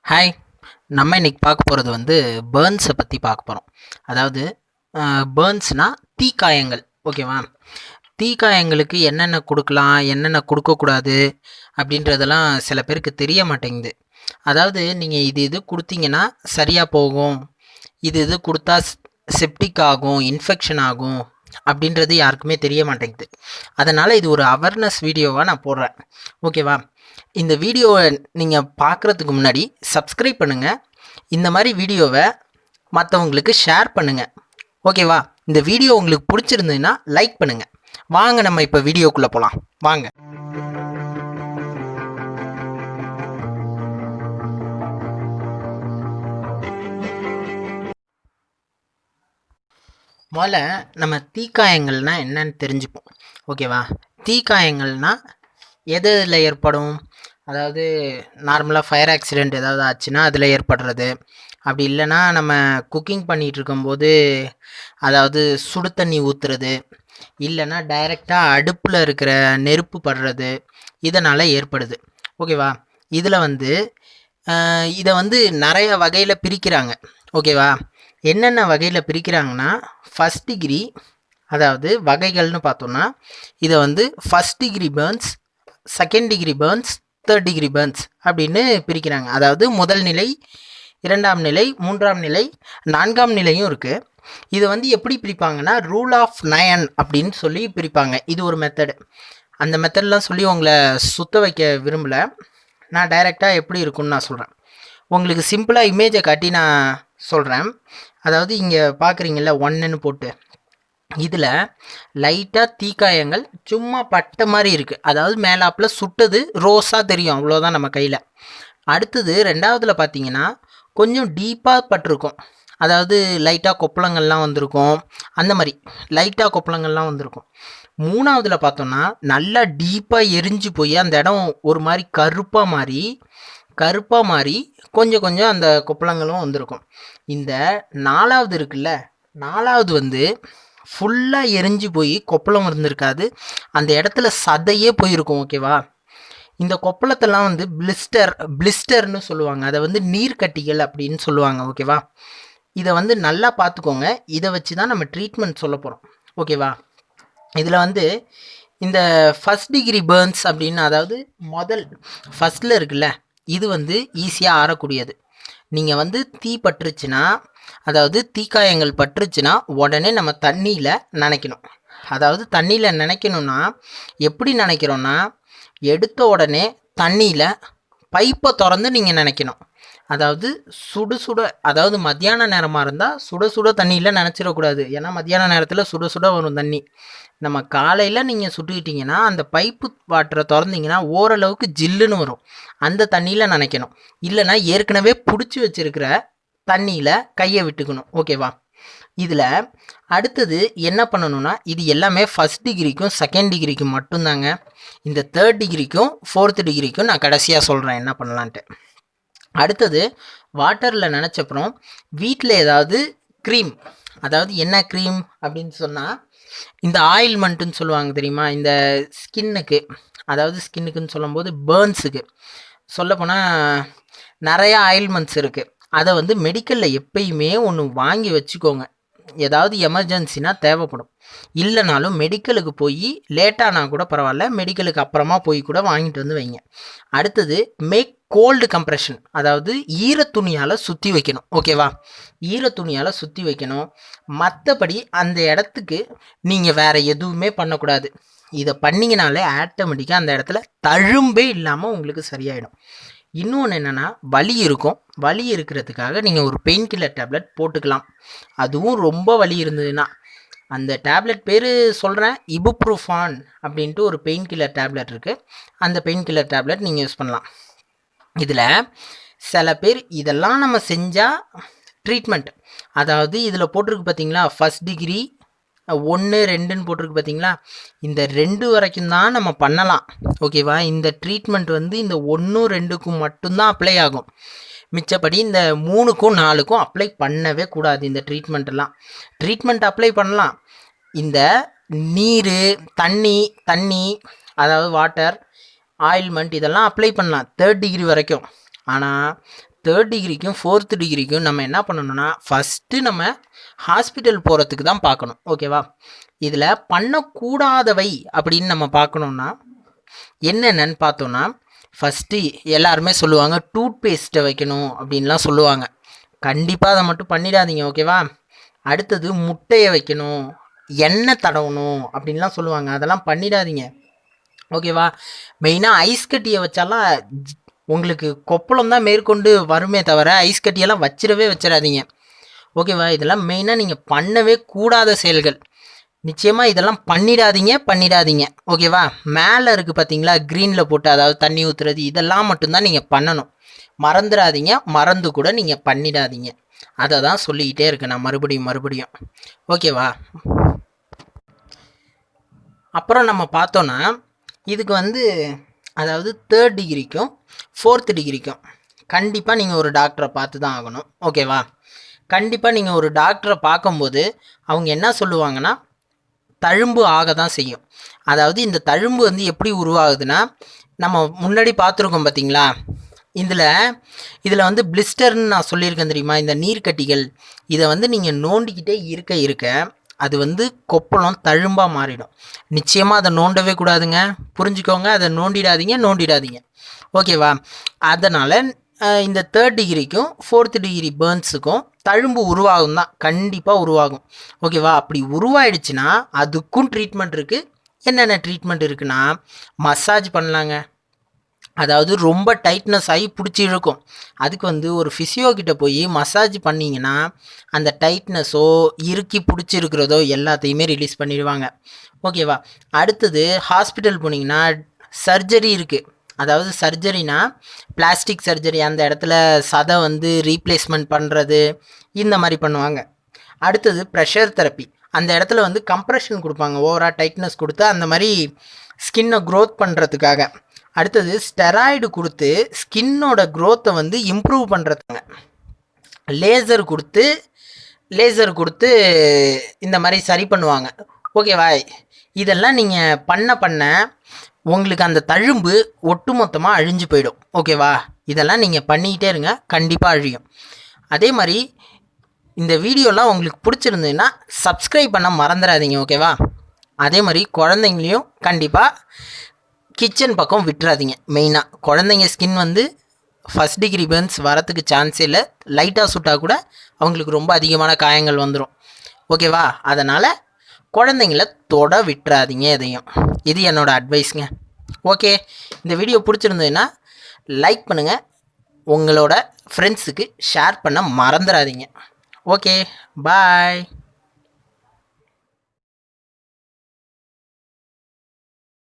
Hi. நம்ம இன்னைக்கு பார்க்க போகிறது வந்து பேர்ன்ஸை பற்றி பார்க்க போகிறோம். அதாவது பேர்ன்ஸ்னால் தீக்காயங்கள். ஓகேவா? தீக்காயங்களுக்கு என்னென்ன கொடுக்கலாம், என்னென்ன கொடுக்கக்கூடாது அப்படின்றதெல்லாம் சில பேருக்கு தெரிய மாட்டேங்குது. அதாவது நீங்கள் இது கொடுத்தீங்கன்னா சரியாக போகும், இது கொடுத்தா செப்டிக் ஆகும், இன்ஃபெக்ஷன் ஆகும் அப்படின்றது யாருக்குமே தெரிய மாட்டேங்குது. அதனால் இது ஒரு அவேர்னஸ் வீடியோவாக நான் போடுறேன். ஓகேவா? இந்த வீடியோவை நீங்கள் பார்க்குறதுக்கு முன்னாடி சப்ஸ்கிரைப் பண்ணுங்கள். இந்த மாதிரி வீடியோவை மற்றவங்களுக்கு ஷேர் பண்ணுங்கள். ஓகேவா? இந்த வீடியோ உங்களுக்கு பிடிச்சிருந்ததுன்னா லைக் பண்ணுங்கள். வாங்க நம்ம இப்போ வீடியோக்குள்ளே போகலாம். வாங்க. முதல்ல நம்ம தீக்காயங்கள்னால் என்னன்னு தெரிஞ்சுப்போம். ஓகேவா? தீக்காயங்கள்னால் எதில் ஏற்படும்? அதாவது நார்மலாக ஃபயர் ஆக்சிடெண்ட் ஏதாவது ஆச்சுன்னா அதில் ஏற்படுறது. அப்படி இல்லைன்னா நம்ம குக்கிங் பண்ணிகிட்டு இருக்கும்போது அதாவது சுடு தண்ணி ஊற்றுறது, இல்லைன்னா டைரெக்டாக அடுப்பில் இருக்கிற நெருப்பு படுறது, இதனால் ஏற்படுது. ஓகேவா? இதில் வந்து இதை வந்து நிறைய வகையில் பிரிக்கிறாங்க. ஓகேவா? என்னென்ன வகையில் பிரிக்கிறாங்கன்னா, ஃபஸ்ட் டிகிரி, அதாவது வகைகள்னு பார்த்தோன்னா இதை வந்து first degree burns, second degree burns, third degree burns அப்படின்னு பிரிக்கிறாங்க. அதாவது முதல் நிலை, இரண்டாம் நிலை, மூன்றாம் நிலை, நான்காம் நிலையும் இருக்குது. இது வந்து எப்படி பிரிப்பாங்கன்னா ரூல் ஆஃப் 9 அப்படின்னு சொல்லி பிரிப்பாங்க. இது ஒரு மெத்தடு. அந்த மெத்தட்லாம் சொல்லி உங்களை சுத்த வைக்க விரும்பலை. நான் டைரெக்டாக எப்படி இருக்குன்னு நான் சொல்கிறேன். உங்களுக்கு சிம்பிளாக இமேஜை காட்டி நான் சொல்கிறேன். அதாவது இங்கே பார்க்குறீங்கள 1ன்னு போட்டு, இதில் லைட்டாக தீக்காயங்கள் சும்மா பட்ட மாதிரி இருக்குது. அதாவது மேலாப்பில் சுட்டது ரோஸாக தெரியும், அவ்வளோதான் நம்ம கையில். அடுத்தது ரெண்டாவதில் பார்த்தீங்கன்னா கொஞ்சம் டீப்பாக பட்டிருக்கும். அதாவது லைட்டாக கொப்பளங்கள்லாம் வந்திருக்கும். அந்த மாதிரி லைட்டாக கொப்பளங்கள்லாம் வந்திருக்கும். மூணாவதில் பார்த்தோன்னா நல்லா டீப்பாக எரிஞ்சு போய் அந்த இடம் ஒரு மாதிரி கருப்பாக மாறி கொஞ்சம் அந்த கொப்பளங்களும் வந்திருக்கும். இந்த நாலாவது இருக்குல்ல, நாலாவது வந்து ஃபுல்லாக எரிஞ்சு போய் கொப்பளம் இருந்திருக்காது, அந்த இடத்துல சதையே போயிருக்கும். ஓகேவா? இந்த கொப்பளத்தெல்லாம் வந்து பிளிஸ்டர்னு சொல்லுவாங்க. அதை வந்து நீர்க்கட்டிகள் அப்படின்னு சொல்லுவாங்க. ஓகேவா? இதை வந்து நல்லா பார்த்துக்கோங்க. இதை வச்சு தான் நம்ம ட்ரீட்மெண்ட் சொல்ல போகிறோம். ஓகேவா? இதில் வந்து இந்த ஃபஸ்ட் டிகிரி பேர்ன்ஸ் அப்படின்னு, அதாவது ஃபஸ்ட்டில் இருக்குல்ல, இது வந்து ஈஸியாக ஆறக்கூடியது. நீங்கள் வந்து தீ பட்டுருச்சுன்னா, அதாவது தீக்காயங்கள் பட்டுருச்சுன்னா உடனே நம்ம தண்ணியில் நனைக்கணும். அதாவது தண்ணியில் நனைக்கணும்னா எப்படி நனைக்கிறோன்னா, எடுத்த உடனே தண்ணியில் பைப்பை திறந்து நீங்கள் நினைக்கணும். அதாவது சுட அதாவது மத்தியான நேரமாக இருந்தால் சுட தண்ணியில் நினச்சிடக்கூடாது. ஏன்னா மத்தியான நேரத்தில் சுட வரும் தண்ணி. நம்ம காலையில் நீங்கள் சுட்டுக்கிட்டிங்கன்னா அந்த பைப்பு வாட்டரை திறந்தீங்கன்னா ஓரளவுக்கு ஜில்லுன்னு வரும். அந்த தண்ணியில் நினைக்கணும். இல்லைன்னா ஏற்கனவே பிடிச்சி வச்சுருக்கிற தண்ணியில் கையை விட்டுக்கணும். ஓகேவா? இதில் அடுத்தது என்ன பண்ணணும்னா, இது எல்லாமே ஃபஸ்ட் டிகிரிக்கும் செகண்ட் டிகிரிக்கும் மட்டும்தாங்க. இந்த தேர்ட் டிகிரிக்கும் ஃபோர்த் டிகிரிக்கும் நான் கடைசியாக சொல்கிறேன் என்ன பண்ணலான்ட்டு. அடுத்தது வாட்டரில் நினச்சப்புறம் வீட்டில் ஏதாவது க்ரீம், அதாவது என்ன க்ரீம் அப்படின்னு சொன்னால் இந்த ஆயில்மெண்ட்டுன்னு சொல்லுவாங்க தெரியுமா, இந்த ஸ்கின்னுக்கு, அதாவது ஸ்கின்னுக்குன்னு சொல்லும்போது பேர்ன்ஸுக்கு சொல்லப்போனால் நிறையா ஆயில்மெண்ட்ஸ் இருக்குது. அதை வந்து மெடிக்கலில் எப்பயுமே ஒன்று வாங்கி வச்சுக்கோங்க. ஏதாவது எமர்ஜென்சினா தேவைப்படும். இல்லைனாலும் மெடிக்கலுக்கு போய் லேட்டானா கூட பரவாயில்ல, மெடிக்கலுக்கு அப்புறமா போய் கூட வாங்கிட்டு வந்து வைங்க. அடுத்தது மேக் கோல்டு கம்ப்ரெஷன், அதாவது ஈரத்துணியால் சுற்றி வைக்கணும். ஓகேவா? ஈரத்துணியால் சுற்றி வைக்கணும். மற்றபடி அந்த இடத்துக்கு நீங்கள் வேறு எதுவுமே பண்ணக்கூடாது. இதை பண்ணிங்கனாலே ஆட்டோமேட்டிக்காக அந்த இடத்துல தழும்பே இல்லாமல் உங்களுக்கு சரியாயிடும். இன்னொன்று என்னென்னா, வலி இருக்கும். வலி இருக்கிறதுக்காக நீங்கள் ஒரு பெயின் கில்லர் டேப்லெட் போட்டுக்கலாம். அதுவும் ரொம்ப வலி இருந்ததுன்னா அந்த டேப்லெட் பேர் சொல்கிறேன், இபுப்ரூஃபான் அப்படின்ட்டு ஒரு பெயின் கில்லர் டேப்லெட் இருக்குது. அந்த பெயின் கில்லர் டேப்லெட் நீங்கள் யூஸ் பண்ணலாம். இதில் சில பேர் இதெல்லாம் நம்ம செஞ்சால் ட்ரீட்மெண்ட், அதாவது இதில் போட்டிருக்கு பார்த்தீங்களா, ஃபஸ்ட் டிகிரி 1, 2ன்னு போட்டிருக்கு பார்த்தீங்களா, இந்த 2 வரைக்கும் தான் நம்ம பண்ணலாம். ஓகேவா? இந்த ட்ரீட்மெண்ட் வந்து இந்த 1, 2க்கும் மட்டும்தான் அப்ளை ஆகும். மிச்சப்படி இந்த 3க்கும் 4க்கும் அப்ளை பண்ணவே கூடாது. இந்த ட்ரீட்மெண்ட் அப்ளை பண்ணலாம். இந்த நீர், தண்ணி அதாவது வாட்டர், ஆயில்மெண்ட் இதெல்லாம் அப்ளை பண்ணலாம் தேர்ட் டிகிரி வரைக்கும். ஆனால் 3rd டிகிரிக்கும் 4th டிகிரிக்கும் நம்ம என்ன பண்ணணும்னா ஃபஸ்ட்டு நம்ம ஹாஸ்பிட்டல் போகிறதுக்கு தான் பார்க்கணும். ஓகேவா? இதில் பண்ணக்கூடாதவை அப்படின்னு நம்ம பார்க்கணுன்னா என்னென்னு பார்த்தோன்னா, ஃபஸ்ட்டு எல்லாருமே சொல்லுவாங்க டூத் பேஸ்ட்டை வைக்கணும் அப்படின்லாம் சொல்லுவாங்க. கண்டிப்பாக அதை மட்டும் பண்ணிடாதீங்க. ஓகேவா? அடுத்தது முட்டையை வைக்கணும், எண்ணெய் தடவணும் அப்படின்லாம் சொல்லுவாங்க. அதெல்லாம் பண்ணிடாதீங்க. ஓகேவா? மெயினாக ஐஸ் கட்டியை வச்சாலாம் உங்களுக்கு கொப்பளம் தான் மேற்கொண்டு வருமே தவிர ஐஸ் கட்டியெல்லாம் வச்சிடாதீங்க. ஓகேவா? இதெல்லாம் மெயினாக நீங்கள் பண்ணவே கூடாத செயல்கள். நிச்சயமாக இதெல்லாம் பண்ணிடாதீங்க. ஓகேவா? மேலே இருக்குது பார்த்தீங்களா, க்ரீனில் போட்டு, அதாவது தண்ணி ஊற்றுறது, இதெல்லாம் மட்டும்தான் நீங்கள் பண்ணணும். மறந்துடாதீங்க. மறந்து கூட நீங்கள் பண்ணிடாதீங்க. அதை தான் சொல்லிக்கிட்டே இருக்கேன் நான் மறுபடியும். ஓகேவா? அப்புறம் நம்ம பார்த்தோன்னா இதுக்கு அதாவது 3rd டிகிரிக்கும் 4th டிகிரிக்கும் கண்டிப்பாக நீங்கள் ஒரு டாக்டரை பார்த்து தான் ஆகணும். ஓகேவா? கண்டிப்பாக நீங்கள் ஒரு டாக்டரை பார்க்கும்போது அவங்க என்ன சொல்லுவாங்கன்னா, தழும்பு ஆக தான் செய்யும். அதாவது இந்த தழும்பு எப்படி உருவாகுதுன்னா, நம்ம முன்னாடி பார்த்துருக்கோம் பார்த்தீங்களா, இதில் பிளிஸ்டர்னு நான் சொல்லியிருக்கேன் தெரியுமா, இந்த நீர்க்கட்டிகள். இதை நீங்கள் நோண்டிக்கிட்டே இருக்க அது கொப்பளம் தழும்பாக மாறிடும். நிச்சயமாக அதை நோண்டவே கூடாதுங்க. புரிஞ்சுக்கோங்க, அதை நோண்டிடாதீங்க. ஓகேவா? அதனால் இந்த 3rd டிகிரிக்கும் 4th டிகிரி பேர்ன்ஸுக்கும் தழும்பு உருவாகும் தான், கண்டிப்பாக உருவாகும். ஓகேவா? அப்படி உருவாயிடுச்சுன்னா அதுக்கும் ட்ரீட்மெண்ட் இருக்குது. என்னென்ன ட்ரீட்மெண்ட் இருக்குன்னா, மசாஜ் பண்ணலாங்க. அதாவது ரொம்ப டைட்னஸ் ஆகி பிடிச்சி இழுக்கும். அதுக்கு ஒரு ஃபிசியோ கிட்ட போய் மசாஜ் பண்ணிங்கன்னா அந்த டைட்னஸோ இறுக்கி பிடிச்சிருக்கிறதோ எல்லாத்தையுமே ரிலீஸ் பண்ணிடுவாங்க. ஓகேவா? அடுத்தது ஹாஸ்பிட்டல் போனீங்கன்னா சர்ஜரி இருக்குது. அதாவது சர்ஜரினா பிளாஸ்டிக் சர்ஜரி, அந்த இடத்துல சதை ரீப்ளேஸ்மெண்ட் பண்ணுறது, இந்த மாதிரி பண்ணுவாங்க. அடுத்தது ப்ரெஷர் தெரப்பி, அந்த இடத்துல கம்ப்ரெஷன் கொடுப்பாங்க, ஓவராக டைட்னஸ் கொடுத்து அந்த மாதிரி ஸ்கின்னை க்ரோத் பண்ணுறதுக்காக. அடுத்தது ஸ்டெராய்டு கொடுத்து ஸ்கின்னோட க்ரோத்தை இம்ப்ரூவ் பண்ணுறதுங்க. லேசர் கொடுத்து இந்த மாதிரி சரி பண்ணுவாங்க. ஓகேவா? இதெல்லாம் நீங்கள் பண்ண உங்களுக்கு அந்த தழும்பு ஒட்டுமொத்தமாக அழிஞ்சு போயிடும். ஓகேவா? இதெல்லாம் நீங்கள் பண்ணிக்கிட்டே இருங்க, கண்டிப்பாக அழியும். அதே மாதிரி இந்த வீடியோலாம் உங்களுக்கு பிடிச்சிருந்ததுன்னா சப்ஸ்கிரைப் பண்ண மறந்துடாதீங்க. ஓகேவா? அதே மாதிரி குழந்தைங்களையும் கண்டிப்பாக கிச்சன் பக்கம் விட்டுறாதீங்க. மெயினாக குழந்தைங்க ஸ்கின் 1st டிகிரி பேர்ன்ஸ் வரத்துக்கு சான்ஸே இல்லை. லைட்டாக சுட்டால் கூட அவங்களுக்கு ரொம்ப அதிகமான காயங்கள் வந்துடும். ஓகேவா? அதனால் குழந்தைங்கள தொட விட்டுறாதீங்க எதையும். இது என்னோடய அட்வைஸுங்க. ஓகே, இந்த வீடியோ பிடிச்சிருந்ததுன்னா லைக் பண்ணுங்கள், உங்களோட ஃப்ரெண்ட்ஸுக்கு ஷேர் பண்ண மறந்துடாதீங்க. ஓகே, பாய்.